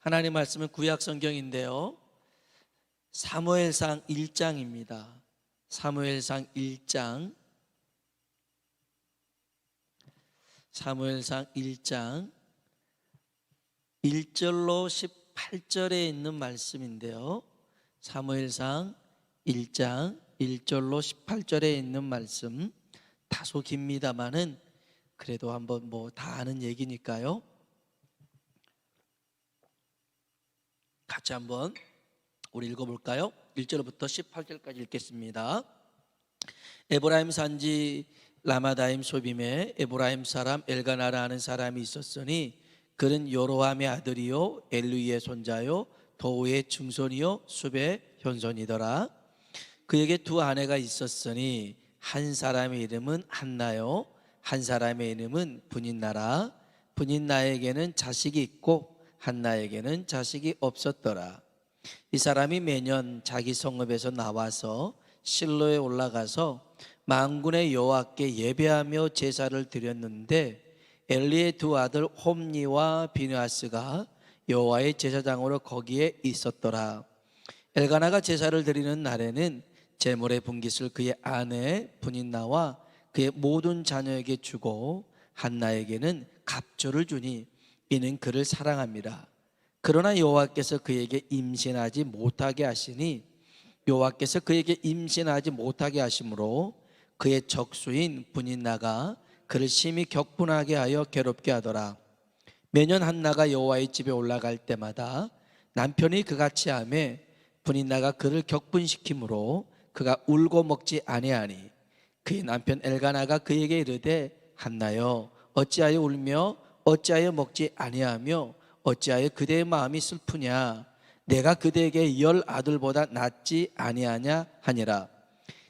하나님 말씀은 구약 성경인데요, 사무엘상 1장입니다. 사무엘상 1장, 사무엘상 1장 1절로 18절에 있는 말씀인데요, 사무엘상 1장 1절로 18절에 있는 말씀, 다소 깁니다마는 그래도 한번 다 아는 얘기니까요, 같이 한번 우리 읽어볼까요? 1절부터 18절까지 읽겠습니다. 에브라임 산지 라마다임 소빔에 에브라임 사람 엘가나라 하는 사람이 있었으니 그는 요로함의 아들이요 엘루이의 손자요 도우의 증손이요 숲의 현손이더라. 그에게 두 아내가 있었으니 한 사람의 이름은 한나요 한 사람의 이름은 분인나라. 분인나에게는 자식이 있고 한나에게는 자식이 없었더라. 이 사람이 매년 자기 성읍에서 나와서 실로에 올라가서 만군의 여호와께 예배하며 제사를 드렸는데 엘리의 두 아들 홈니와 비느하스가 여호와의 제사장으로 거기에 있었더라. 엘가나가 제사를 드리는 날에는 제물의 분깃을 그의 아내 분인나와 그의 모든 자녀에게 주고 한나에게는 갑조를 주니 이는 그를 사랑합니다. 그러나 여호와께서 그에게 임신하지 못하게 하시니 여호와께서 그에게 임신하지 못하게 하심으로 그의 적수인 분인나가 그를 심히 격분하게 하여 괴롭게 하더라. 매년 한나가 여호와의 집에 올라갈 때마다 남편이 그같이 하매 분인나가 그를 격분시키므로 그가 울고 먹지 아니하니 그의 남편 엘가나가 그에게 이르되 한나여 어찌하여 울며 어찌하여 먹지 아니하며 어찌하여 그대의 마음이 슬프냐 내가 그대에게 10 아들보다 낫지 아니하냐 하니라.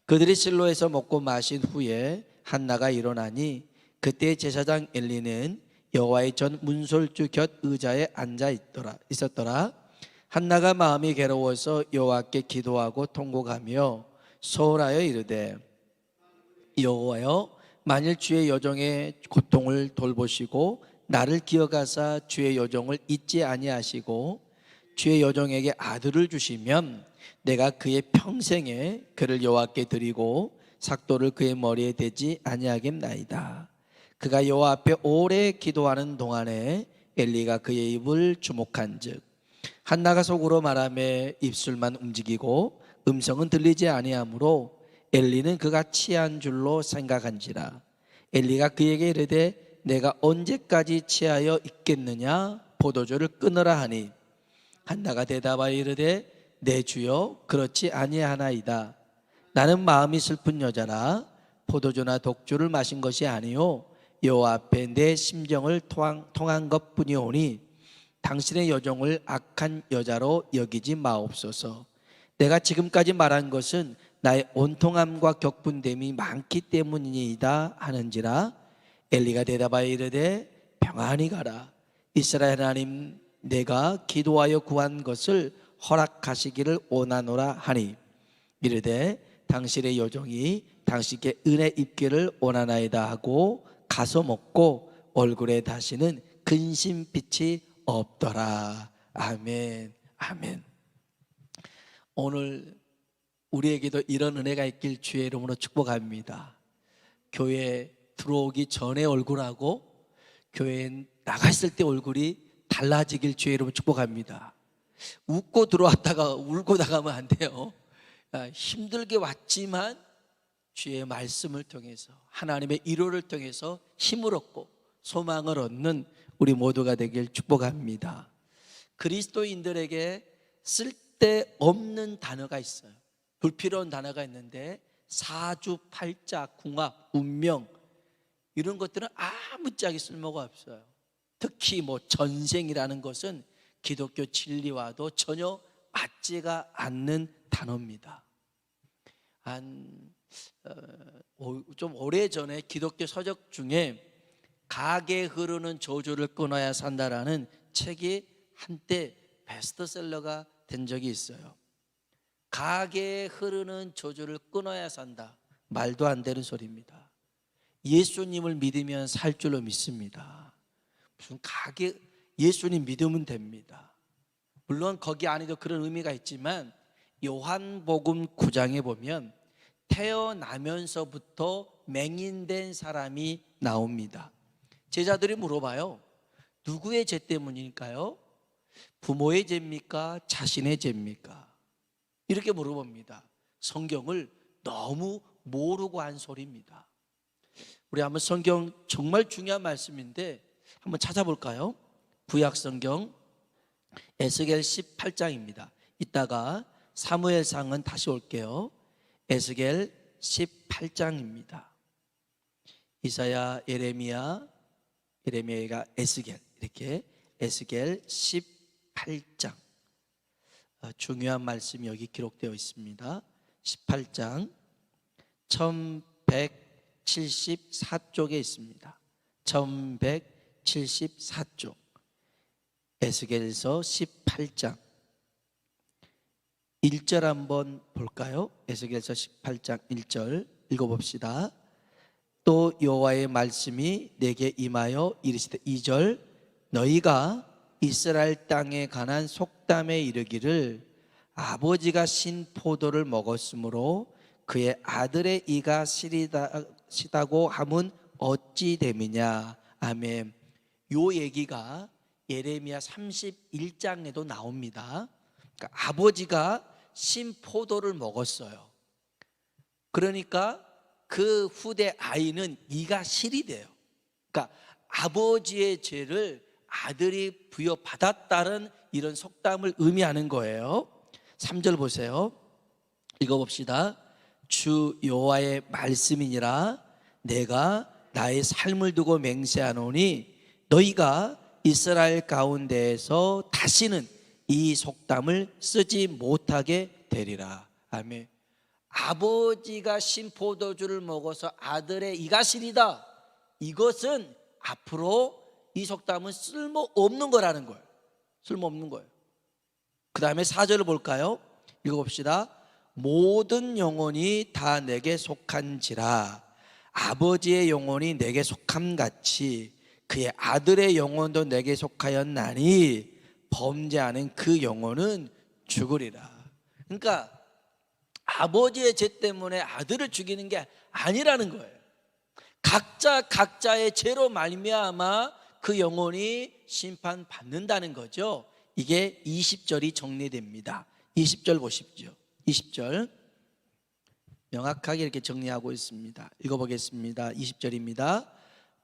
그들이 실로에서 먹고 마신 후에 한나가 일어나니 그때 제사장 엘리는 여호와의 전 문설주 곁 의자에 앉아 있었더라. 한나가 마음이 괴로워서 여호와께 기도하고 통곡하며 소홀하여 이르되 여호와여 만일 주의 여종의 고통을 돌보시고 나를 기억하사 주의 여종을 잊지 아니하시고 주의 여종에게 아들을 주시면 내가 그의 평생에 그를 여호와께 드리고 삭도를 그의 머리에 대지 아니하겠나이다. 그가 여호와 앞에 오래 기도하는 동안에 엘리가 그의 입을 주목한즉 한나가 속으로 말하며 입술만 움직이고 음성은 들리지 아니하므로 엘리는 그가 취한 줄로 생각한지라. 엘리가 그에게 이르되 내가 언제까지 취하여 있겠느냐 포도주를 끊으라 하니 한나가 대답하여 이르되 내 주여 그렇지 아니하나이다. 나는 마음이 슬픈 여자라 포도주나 독주를 마신 것이 아니요 여호와 앞에 내 심정을 통한 것뿐이오니 당신의 여종을 악한 여자로 여기지 마옵소서. 내가 지금까지 말한 것은 나의 온통함과 격분됨이 많기 때문이니이다 하는지라. 엘리가 대답하여 이르되 평안히 가라. 이스라엘 하나님 내가 기도하여 구한 것을 허락하시기를 원하노라 하니 이르되 당신의 여종이 당신께 은혜 입기를 원하나이다 하고 가서 먹고 얼굴에 다시는 근심빛이 없더라. 아멘. 아멘. 오늘 우리에게도 이런 은혜가 있길 주의 이름으로 축복합니다. 교회 들어오기 전에 얼굴하고 교회에 나갔을 때 얼굴이 달라지길 주의 이름으로 축복합니다. 웃고 들어왔다가 울고 나가면 안 돼요. 힘들게 왔지만 주의 말씀을 통해서 하나님의 위로를 통해서 힘을 얻고 소망을 얻는 우리 모두가 되길 축복합니다. 그리스도인들에게 쓸데없는 단어가 있어요. 불필요한 단어가 있는데 사주팔자, 궁합, 운명 이런 것들은 아무짝에 쓸모가 없어요. 특히 전생이라는 것은 기독교 진리와도 전혀 맞지가 않는 단어입니다. 좀 오래전에 기독교 서적 중에 가게 흐르는 저주를 끊어야 산다라는 책이 한때 베스트셀러가 된 적이 있어요. 가게에 흐르는 저주를 끊어야 산다. 말도 안 되는 소리입니다. 예수님을 믿으면 살 줄로 믿습니다. 무슨 예수님 믿으면 됩니다. 물론 거기 안에도 그런 의미가 있지만 요한복음 9장에 보면 태어나면서부터 맹인된 사람이 나옵니다. 제자들이 물어봐요. 누구의 죄 때문일까요? 부모의 죄입니까? 자신의 죄입니까? 이렇게 물어봅니다. 성경을 너무 모르고 한 소리입니다. 우리 한번 성경 정말 중요한 말씀인데 한번 찾아볼까요? 구약성경 에스겔 18장입니다. 이따가 사무엘상은 다시 올게요. 에스겔 18장입니다. 이사야, 예레미야가 에스겔, 이렇게 에스겔 18장. 중요한 말씀이 여기 기록되어 있습니다. 18장 1174쪽에 있습니다. 1174쪽 에스겔서 18장 1절 한번 볼까요? 에스겔서 18장 1절 읽어봅시다. 또 여호와의 말씀이 내게 임하여 이르시되 2절 너희가 이스라엘 땅에 관한 속담에 이르기를 아버지가 신 포도를 먹었으므로 그의 아들의 이가 시다고 함은 어찌 됨이냐. 아멘. 요 얘기가 예레미야 31장에도 나옵니다. 그러니까 아버지가 신 포도를 먹었어요. 그러니까 그 후대 아이는 이가 실이 돼요. 그러니까 아버지의 죄를 아들이 부여받았다는 이런 속담을 의미하는 거예요. 3절 보세요. 읽어봅시다. 주 여호와의 말씀이니라 내가 나의 삶을 두고 맹세하노니 너희가 이스라엘 가운데에서 다시는 이 속담을 쓰지 못하게 되리라. 아멘. 아버지가 신 포도주를 먹어서 아들의 이가 시리다. 이것은 앞으로 이 속담은 쓸모없는 거라는 거예요. 쓸모없는 거예요. 그 다음에 4절을 볼까요? 읽어봅시다. 모든 영혼이 다 내게 속한지라 아버지의 영혼이 내게 속함같이 그의 아들의 영혼도 내게 속하였나니 범죄하는 그 영혼은 죽으리라. 그러니까 아버지의 죄 때문에 아들을 죽이는 게 아니라는 거예요. 각자의 죄로 말미암아 그 영혼이 심판받는다는 거죠. 이게 20절이 정리됩니다. 20절 보십시오. 20절 명확하게 이렇게 정리하고 있습니다. 읽어보겠습니다. 20절입니다.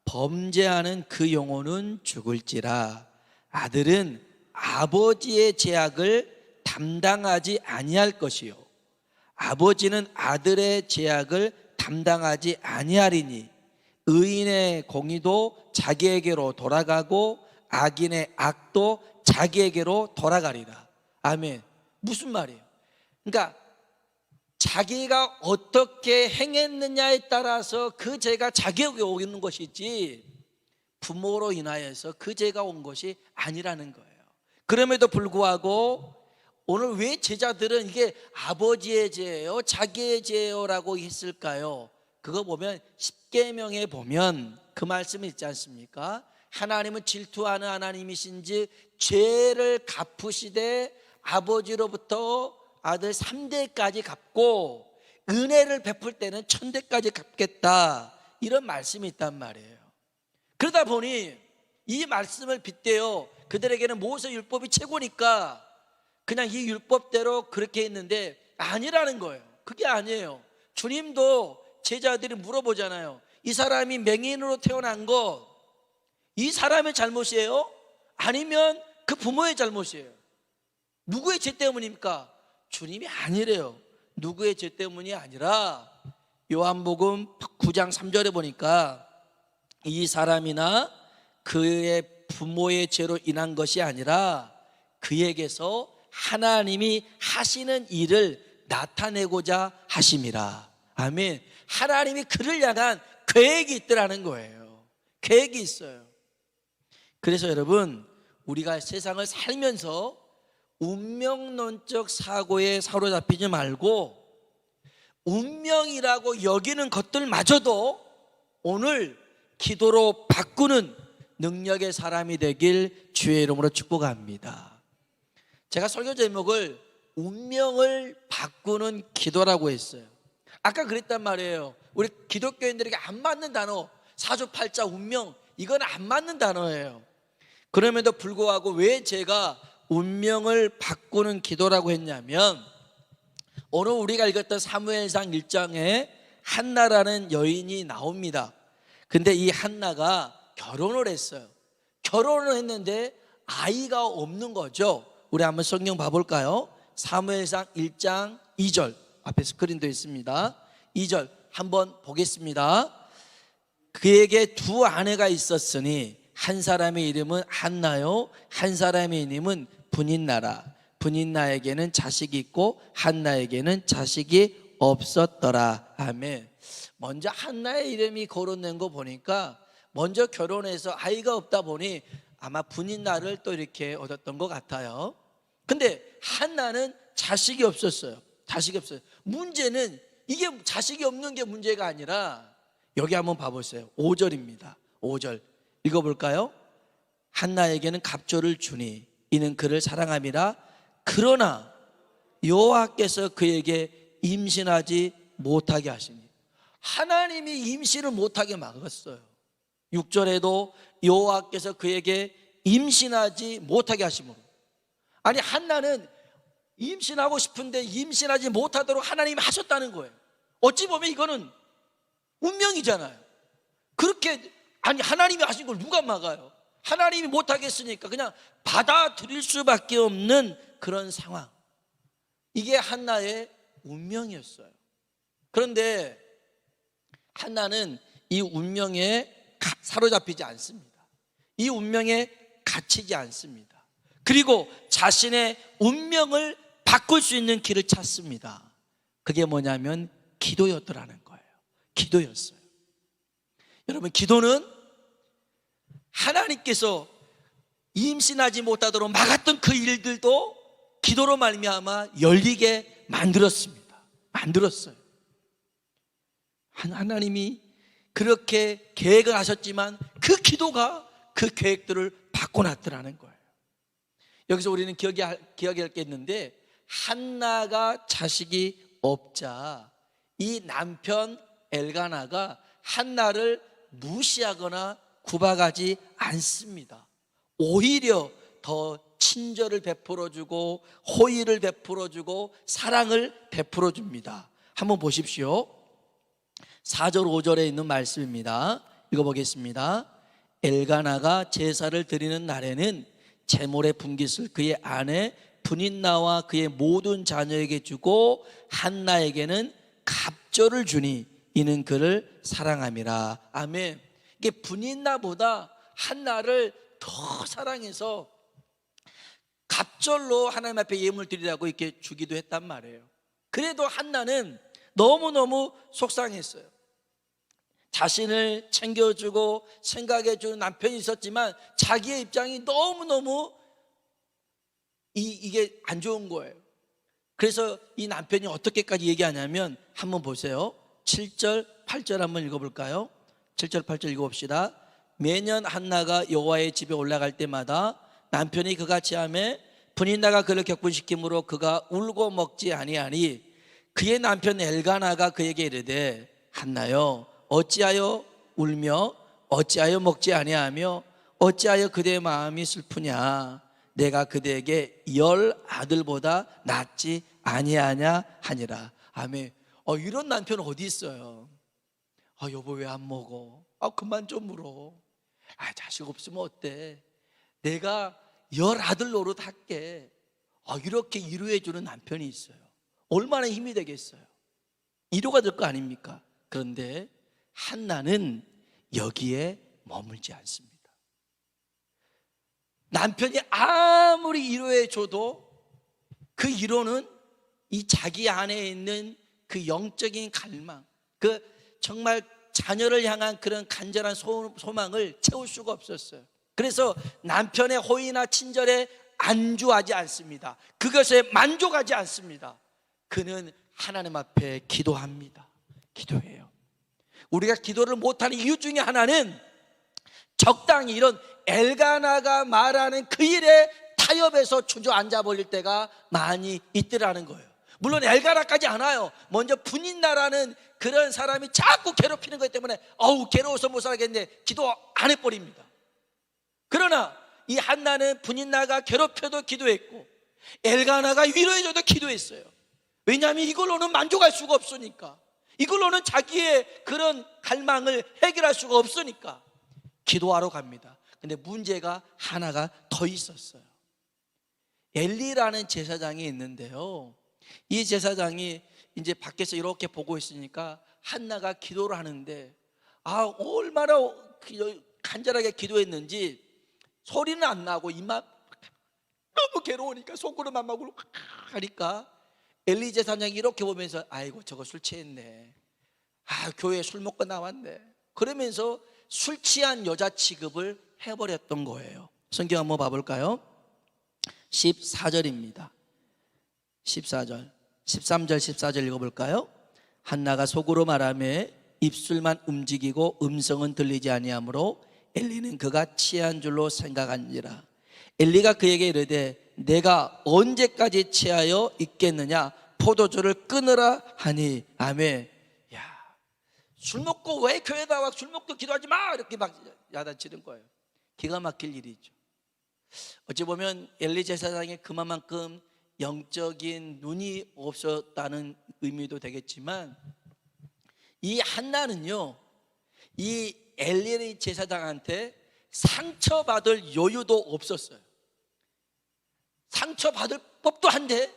범죄하는 그 영혼은 죽을지라 아들은 아버지의 죄악을 담당하지 아니할 것이요 아버지는 아들의 죄악을 담당하지 아니하리니 의인의 공의도 자기에게로 돌아가고 악인의 악도 자기에게로 돌아가리라. 아멘. 무슨 말이에요? 그러니까 자기가 어떻게 행했느냐에 따라서 그 죄가 자기에게 오는 것이지 부모로 인하여서 그 죄가 온 것이 아니라는 거예요. 그럼에도 불구하고 오늘 왜 제자들은 이게 아버지의 죄예요, 자기의 죄예요라고 했을까요? 그거 보면 십계명에 보면 그 말씀이 있지 않습니까? 하나님은 질투하는 하나님이신지 죄를 갚으시되 아버지로부터 아들 3대까지 갚고 은혜를 베풀 때는 1000대까지 갚겠다, 이런 말씀이 있단 말이에요. 그러다 보니 이 말씀을 빗대어 그들에게는 모세 율법이 최고니까 그냥 이 율법대로 그렇게 했는데 아니라는 거예요. 그게 아니에요. 주님도 제자들이 물어보잖아요. 이 사람이 맹인으로 태어난 거 이 사람의 잘못이에요? 아니면 그 부모의 잘못이에요? 누구의 죄 때문입니까? 주님이 아니래요. 누구의 죄 때문이 아니라 요한복음 9장 3절에 보니까 이 사람이나 그의 부모의 죄로 인한 것이 아니라 그에게서 하나님이 하시는 일을 나타내고자 하심이라. 아멘. 하나님이 그를 향한 계획이 있더라는 거예요. 계획이 있어요. 그래서 여러분, 우리가 세상을 살면서 운명론적 사고에 사로잡히지 말고 운명이라고 여기는 것들마저도 오늘 기도로 바꾸는 능력의 사람이 되길 주의 이름으로 축복합니다. 제가 설교 제목을 운명을 바꾸는 기도라고 했어요. 아까 그랬단 말이에요. 우리 기독교인들에게 안 맞는 단어, 사주팔자, 운명, 이건 안 맞는 단어예요. 그럼에도 불구하고 왜 제가 운명을 바꾸는 기도라고 했냐면, 오늘 우리가 읽었던 사무엘상 1장에 한나라는 여인이 나옵니다. 근데 이 한나가 결혼을 했어요. 결혼을 했는데 아이가 없는 거죠. 우리 한번 성경 봐볼까요? 사무엘상 1장 2절, 앞에 스크린도 있습니다. 2절 한번 보겠습니다. 그에게 두 아내가 있었으니 한 사람의 이름은 한나요, 한 사람의 이름은 분인나라. 분인나에게는 자식이 있고 한나에게는 자식이 없었더라. 아멘. 먼저 한나의 이름이 거론된 거 보니까 먼저 결혼해서 아이가 없다 보니 아마 분인나를 또 이렇게 얻었던 것 같아요. 근데 한나는 자식이 없었어요. 자식이 없어요. 문제는 이게 자식이 없는 게 문제가 아니라, 여기 한번 봐보세요. 5절입니다. 5절 읽어볼까요? 한나에게는 갑조를 주니 이는 그를 사랑함이라. 그러나 여호와께서 그에게 임신하지 못하게 하시니, 하나님이 임신을 못하게 막았어요. 6절에도 여호와께서 그에게 임신하지 못하게 하심으로, 아니 한나는 임신하고 싶은데 임신하지 못하도록 하나님이 하셨다는 거예요. 어찌 보면 이거는 운명이잖아요. 그렇게, 아니 하나님이 하신 걸 누가 막아요? 하나님이 못하겠으니까 그냥 받아들일 수밖에 없는 그런 상황. 이게 한나의 운명이었어요. 그런데 한나는 이 운명에 사로잡히지 않습니다. 이 운명에 갇히지 않습니다. 그리고 자신의 운명을 바꿀 수 있는 길을 찾습니다. 그게 뭐냐면 기도였더라는 거예요. 기도였어요. 여러분, 기도는 하나님께서 임신하지 못하도록 막았던 그 일들도 기도로 말미암아 열리게 만들었습니다. 만들었어요. 하나님이 그렇게 계획을 하셨지만 그 기도가 그 계획들을 바꿔놨더라는 거예요. 여기서 우리는 기억해야 할 게 있는데, 한나가 자식이 없자 이 남편 엘가나가 한나를 무시하거나 구박하지 않습니다. 오히려 더 친절을 베풀어주고 호의를 베풀어주고 사랑을 베풀어줍니다. 한번 보십시오. 4절 5절에 있는 말씀입니다. 읽어보겠습니다. 엘가나가 제사를 드리는 날에는 제물의 분깃을 그의 아내 분인나와 그의 모든 자녀에게 주고 한나에게는 갑절을 주니 이는 그를 사랑함이라. 아멘. 이게 분인나보다 한나를 더 사랑해서 갑절로 하나님 앞에 예물 드리라고 이렇게 주기도 했단 말이에요. 그래도 한나는 너무너무 속상했어요. 자신을 챙겨주고 생각해주는 남편이 있었지만 자기의 입장이 너무너무 이게 안 좋은 거예요. 그래서 이 남편이 어떻게까지 얘기하냐면, 한번 보세요. 7절 8절 한번 읽어볼까요? 7절 8절 읽어봅시다. 매년 한나가 여호와의 집에 올라갈 때마다 남편이 그같이 하매 분인나가 그를 격분시키므로 그가 울고 먹지 아니하니 그의 남편 엘가나가 그에게 이르되 한나여 어찌하여 울며 어찌하여 먹지 아니하며 어찌하여 그대의 마음이 슬프냐? 내가 그대에게 10 아들보다 낫지 아니하냐 하니라. 아멘. 이런 남편 어디 있어요? 여보 왜 안 먹어? 그만 좀 물어. 자식 없으면 어때? 내가 10 아들 노릇 할게. 이렇게 위로해 주는 남편이 있어요. 얼마나 힘이 되겠어요? 위로가 될 거 아닙니까? 그런데 한나는 여기에 머물지 않습니다. 남편이 아무리 위로해 줘도 그 위로는 이 자기 안에 있는 그 영적인 갈망, 그 정말 자녀를 향한 그런 간절한 소망을 채울 수가 없었어요. 그래서 남편의 호의나 친절에 안주하지 않습니다. 그것에 만족하지 않습니다. 그는 하나님 앞에 기도합니다. 기도해요. 우리가 기도를 못하는 이유 중에 하나는 적당히 이런 엘가나가 말하는 그 일에 다 타협해서 주저앉아 버릴 때가 많이 있더라는 거예요. 물론 엘가나까지 않아요. 먼저 분인나라는 그런 사람이 자꾸 괴롭히는 것 때문에 괴로워서 못 살겠네, 기도 안 해버립니다. 그러나 이 한나는 분인나가 괴롭혀도 기도했고 엘가나가 위로해줘도 기도했어요. 왜냐하면 이걸로는 만족할 수가 없으니까, 이걸로는 자기의 그런 갈망을 해결할 수가 없으니까 기도하러 갑니다. 근데 문제가 하나가 더 있었어요. 엘리라는 제사장이 있는데요, 이 제사장이 이제 밖에서 이렇게 보고 있으니까 한나가 기도를 하는데 얼마나 간절하게 기도했는지 소리는 안 나고 입만 너무 괴로우니까 속으로만 막 하니까 엘리 제사장이 이렇게 보면서 아이고 저거 술 취했네, 교회에 술 먹고 나왔네, 그러면서 술 취한 여자 취급을 해버렸던 거예요. 성경 한번 봐볼까요? 14절입니다 14절, 13절, 14절 읽어볼까요? 한나가 속으로 말하며 입술만 움직이고 음성은 들리지 아니하므로 엘리는 그가 취한 줄로 생각하니라. 엘리가 그에게 이르되 내가 언제까지 취하여 있겠느냐, 포도주를 끊으라 하니. 아멘. 술 먹고 왜 교회다 와, 술 먹고 기도하지 마, 이렇게 막 야단치는 거예요. 기가 막힐 일이죠. 어찌 보면 엘리 제사장이 그만큼 영적인 눈이 없었다는 의미도 되겠지만, 이 한나는요, 이 엘리 제사장한테 상처받을 여유도 없었어요. 상처받을 법도 한데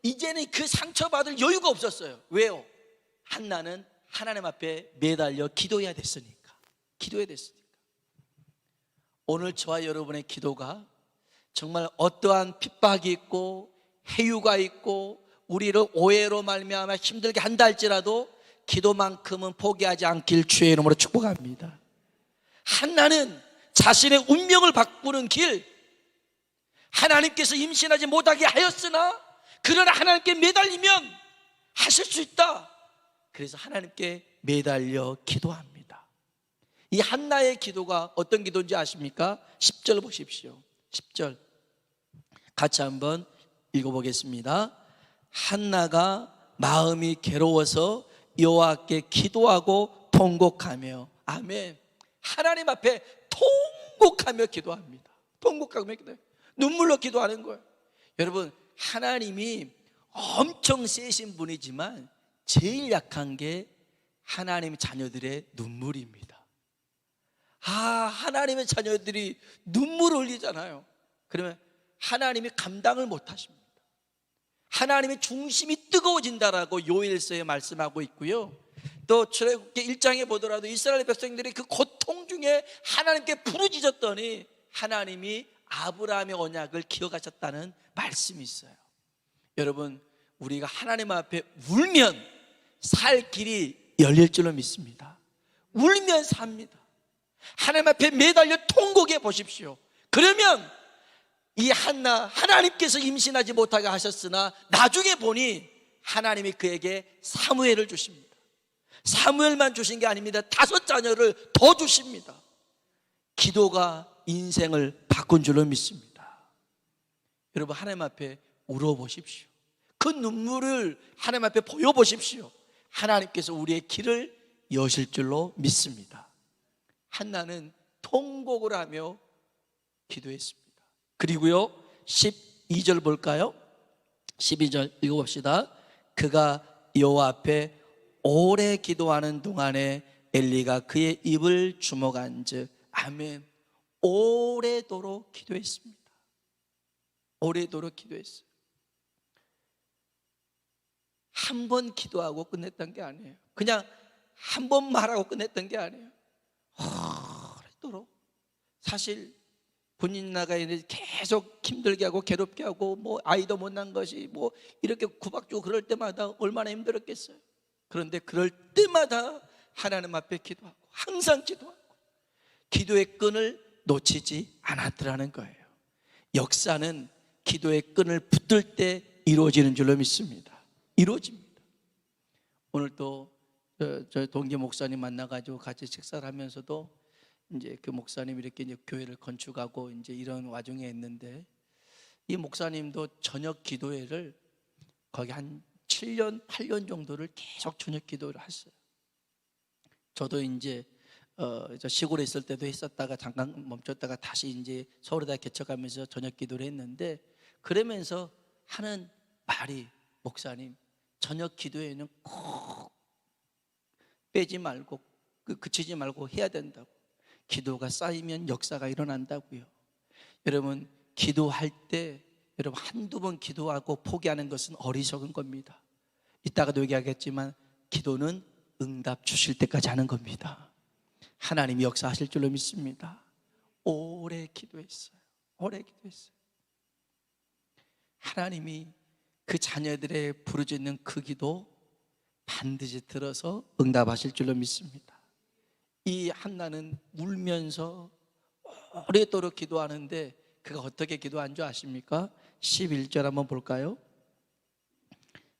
이제는 그 상처받을 여유가 없었어요. 왜요? 한나는 하나님 앞에 매달려 기도해야 됐으니까. 오늘 저와 여러분의 기도가 정말 어떠한 핍박이 있고 해유가 있고 우리를 오해로 말미암아 힘들게 한다 할지라도 기도만큼은 포기하지 않길 주의 이름으로 축복합니다. 한나는 자신의 운명을 바꾸는 길, 하나님께서 임신하지 못하게 하였으나 그러나 하나님께 매달리면 하실 수 있다. 그래서 하나님께 매달려 기도합니다. 이 한나의 기도가 어떤 기도인지 아십니까? 10절 보십시오. 10절 같이 한번 읽어보겠습니다. 한나가 마음이 괴로워서 여호와께 기도하고 통곡하며. 아멘. 하나님 앞에 통곡하며 기도합니다. 통곡하며 기도해요. 눈물로 기도하는 거예요. 여러분, 하나님이 엄청 세신 분이지만 제일 약한 게 하나님의 자녀들의 눈물입니다. 하나님의 자녀들이 눈물을 흘리잖아요. 그러면 하나님이 감당을 못 하십니다. 하나님의 중심이 뜨거워진다라고 요엘서에 말씀하고 있고요, 또 출애굽기 1장에 보더라도 이스라엘 백성들이 그 고통 중에 하나님께 부르짖었더니 하나님이 아브라함의 언약을 기억하셨다는 말씀이 있어요. 여러분, 우리가 하나님 앞에 울면 살 길이 열릴 줄로 믿습니다. 울면 삽니다. 하나님 앞에 매달려 통곡해 보십시오. 그러면 이 한나, 하나님께서 임신하지 못하게 하셨으나 나중에 보니 하나님이 그에게 사무엘을 주십니다. 사무엘만 주신 게 아닙니다. 5 자녀를 더 주십니다. 기도가 인생을 바꾼 줄로 믿습니다. 여러분, 하나님 앞에 울어보십시오. 그 눈물을 하나님 앞에 보여보십시오. 하나님께서 우리의 길을 여실 줄로 믿습니다. 한나는 통곡을 하며 기도했습니다. 그리고요, 12절 볼까요? 12절 읽어봅시다. 그가 여호와 앞에 오래 기도하는 동안에 엘리가 그의 입을 주목한즉. 아멘. 오래도록 기도했습니다. 오래도록 기도했어요. 한 번 기도하고 끝냈던 게 아니에요. 그냥 한 번 말하고 끝냈던 게 아니에요. 오래도록. 사실 본인 나가 있는데 계속 힘들게 하고 괴롭게 하고 아이도 못 낳은 것이 이렇게 구박주고 그럴 때마다 얼마나 힘들었겠어요. 그런데 그럴 때마다 하나님 앞에 기도하고 항상 기도하고 기도의 끈을 놓치지 않았더라는 거예요. 역사는 기도의 끈을 붙들 때 이루어지는 줄로 믿습니다. 이루어집니다. 오늘 또 저 동기 목사님 만나가지고 같이 식사를 하면서도 이제 그 목사님 이렇게 이제 교회를 건축하고 이제 이런 와중에 있는데 이 목사님도 저녁 기도회를 거기 한 7년, 8년 정도를 계속 저녁 기도를 했어요. 저도 이제 저 시골에 있을 때도 했었다가 잠깐 멈췄다가 다시 이제 서울에다 개척하면서 저녁 기도를 했는데, 그러면서 하는 말이, 목사님, 저녁 기도회는 꼭 빼지 말고 그치지 말고 해야 된다고. 기도가 쌓이면 역사가 일어난다고요. 여러분, 기도할 때 여러분 한두 번 기도하고 포기하는 것은 어리석은 겁니다. 이따가도 얘기하겠지만 기도는 응답 주실 때까지 하는 겁니다. 하나님이 역사하실 줄로 믿습니다. 오래 기도했어요. 오래 기도했어요. 하나님이 그 자녀들의 부르짖는 그 기도 반드시 들어서 응답하실 줄로 믿습니다. 이 한나는 울면서 오래도록 기도하는데 그가 어떻게 기도한 줄 아십니까? 11절 한번 볼까요?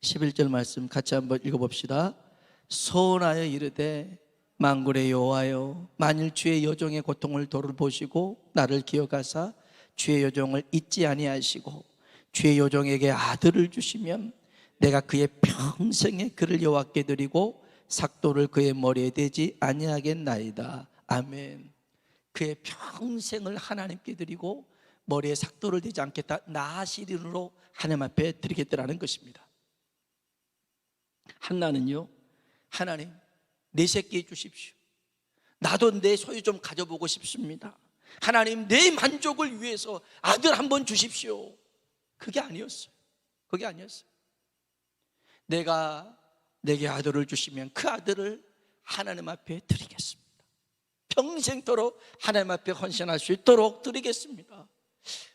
11절 말씀 같이 한번 읽어봅시다. 소원하여 이르되 만군의 여호와여, 만일 주의 여종의 고통을 돌보시고 나를 기억하사 주의 여종을 잊지 아니하시고 주의 여종에게 아들을 주시면 내가 그의 평생에 그를 여호와께 드리고 삭도를 그의 머리에 대지 아니하겠나이다. 아멘. 그의 평생을 하나님께 드리고 머리에 삭도를 대지 않겠다, 나시린으로 하나님 앞에 드리겠다라는 것입니다. 한나는요, 하나님 내 새끼 주십시오. 나도 내 소유 좀 가져보고 싶습니다. 하나님 내 만족을 위해서 아들 한 번 주십시오. 그게 아니었어요. 그게 아니었어요. 내가 내게 아들을 주시면 그 아들을 하나님 앞에 드리겠습니다. 평생토록 하나님 앞에 헌신할 수 있도록 드리겠습니다.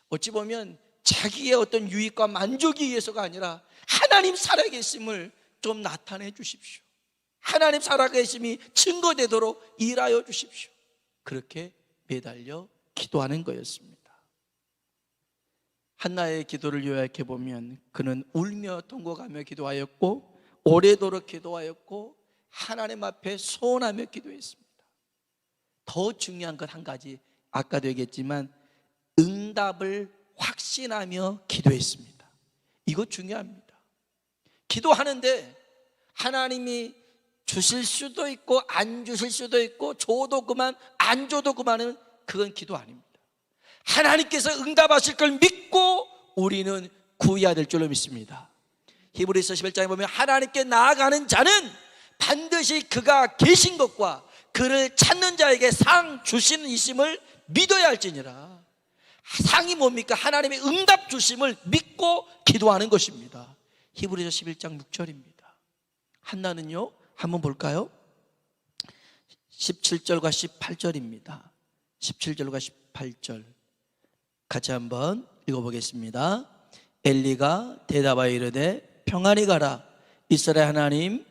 어찌 보면 자기의 어떤 유익과 만족이 위해서가 아니라 하나님 살아계심을 좀 나타내 주십시오. 하나님 살아계심이 증거되도록 일하여 주십시오. 그렇게 매달려 기도하는 거였습니다. 한나의 기도를 요약해 보면 그는 울며 통곡하며 기도하였고 오래도록 기도하였고 하나님 앞에 소원하며 기도했습니다. 더 중요한 것 한 가지, 아까도 얘기했지만 응답을 확신하며 기도했습니다. 이거 중요합니다. 기도하는데 하나님이 주실 수도 있고 안 주실 수도 있고 줘도 그만 안 줘도 그만은 그건 기도 아닙니다. 하나님께서 응답하실 걸 믿고 우리는 구해야 될 줄로 믿습니다. 히브리서 11장에 보면 하나님께 나아가는 자는 반드시 그가 계신 것과 그를 찾는 자에게 상 주시는 이심을 믿어야 할지니라. 상이 뭡니까? 하나님의 응답 주심을 믿고 기도하는 것입니다. 히브리서 11장 6절입니다. 한나는요, 한번 볼까요? 17절과 18절입니다 17절과 18절 같이 한번 읽어보겠습니다. 엘리가 대답하여 이르되 평안히 가라. 이스라엘 하나님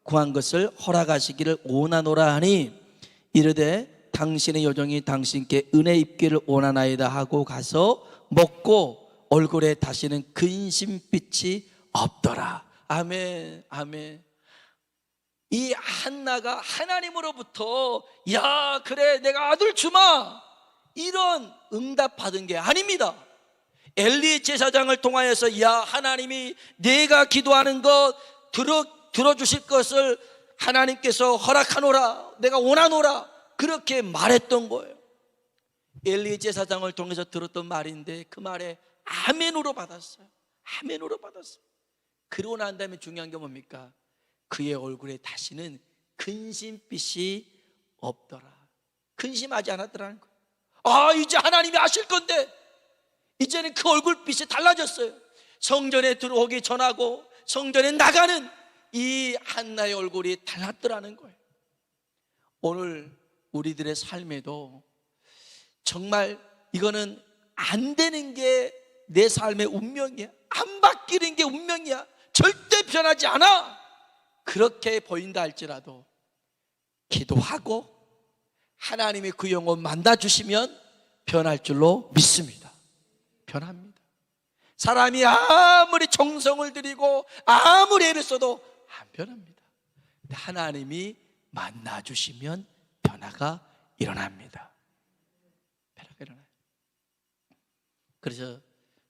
구한 것을 허락하시기를 원하노라 하니 이르되 당신의 여종이 당신께 은혜 입기를 원하나이다 하고 가서 먹고 얼굴에 다시는 근심빛이 없더라. 아멘, 아멘. 이 한나가 하나님으로부터 야 그래 내가 아들 주마 이런 응답 받은 게 아닙니다. 엘리 제사장을 통하여서 야 하나님이 내가 기도하는 것 들어주실 것을 하나님께서 허락하노라, 내가 원하노라, 그렇게 말했던 거예요. 엘리 제사장을 통해서 들었던 말인데 그 말에 아멘으로 받았어요. 아멘으로 받았어요. 그러고 난 다음에 중요한 게 뭡니까? 그의 얼굴에 다시는 근심빛이 없더라. 근심하지 않았더라는 거예요. 아 이제 하나님이 아실 건데 이제는 그 얼굴빛이 달라졌어요. 성전에 들어오기 전하고 성전에 나가는 이 한나의 얼굴이 달랐더라는 거예요. 오늘 우리들의 삶에도 정말 이거는 안 되는 게 내 삶의 운명이야, 안 바뀌는 게 운명이야, 절대 변하지 않아, 그렇게 보인다 할지라도 기도하고 하나님이 그 영혼 만나주시면 변할 줄로 믿습니다. 변합니다. 사람이 아무리 정성을 들이고 아무리 애를 써도 안 변합니다. 근데 하나님이 만나주시면 변화가 일어납니다. 변화가 일어나요. 그래서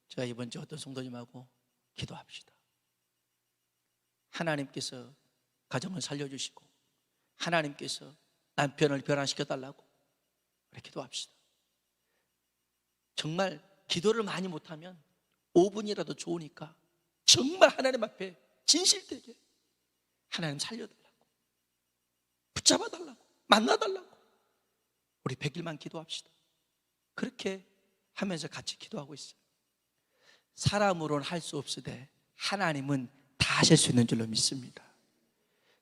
제가 이번 주 어떤 성도님하고 기도합시다. 하나님께서 가정을 살려주시고 하나님께서 남편을 변화시켜 달라고 그렇게 기도합시다. 정말 기도를 많이 못하면 5분이라도 좋으니까 정말 하나님 앞에 진실되게 하나님 살려달라고, 붙잡아달라고, 만나달라고 우리 100일만 기도합시다. 그렇게 하면서 같이 기도하고 있어요. 사람으로는 할 수 없으되 하나님은 다 하실 수 있는 줄로 믿습니다.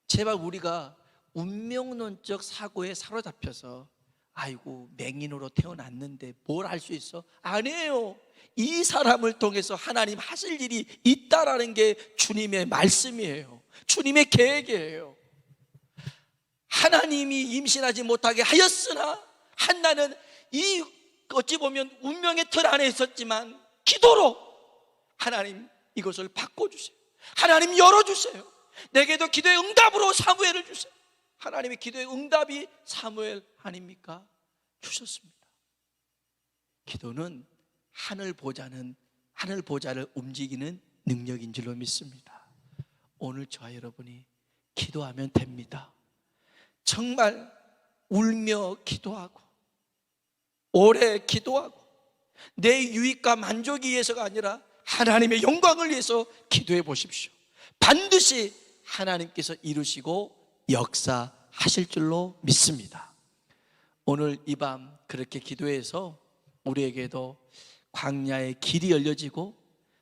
제발 우리가 운명론적 사고에 사로잡혀서 아이고 맹인으로 태어났는데 뭘 할 수 있어? 아니에요. 이 사람을 통해서 하나님 하실 일이 있다라는 게 주님의 말씀이에요. 주님의 계획이에요. 하나님이 임신하지 못하게 하였으나 한나는 이 어찌 보면 운명의 틀 안에 있었지만 기도로 하나님 이것을 바꿔주세요. 하나님 열어주세요. 내게도 기도의 응답으로 사무엘을 주세요. 하나님의 기도의 응답이 사무엘 아닙니까? 주셨습니다. 기도는 하늘 보좌를 움직이는 능력인 줄로 믿습니다. 오늘 저와 여러분이 기도하면 됩니다. 정말 울며 기도하고 오래 기도하고 내 유익과 만족이 위해서가 아니라 하나님의 영광을 위해서 기도해 보십시오. 반드시 하나님께서 이루시고 역사하실 줄로 믿습니다. 오늘 이 밤 그렇게 기도해서 우리에게도 광야의 길이 열려지고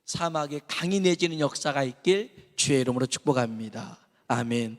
사막에 강이 내지는 역사가 있길 주의 이름으로 축복합니다. 아멘.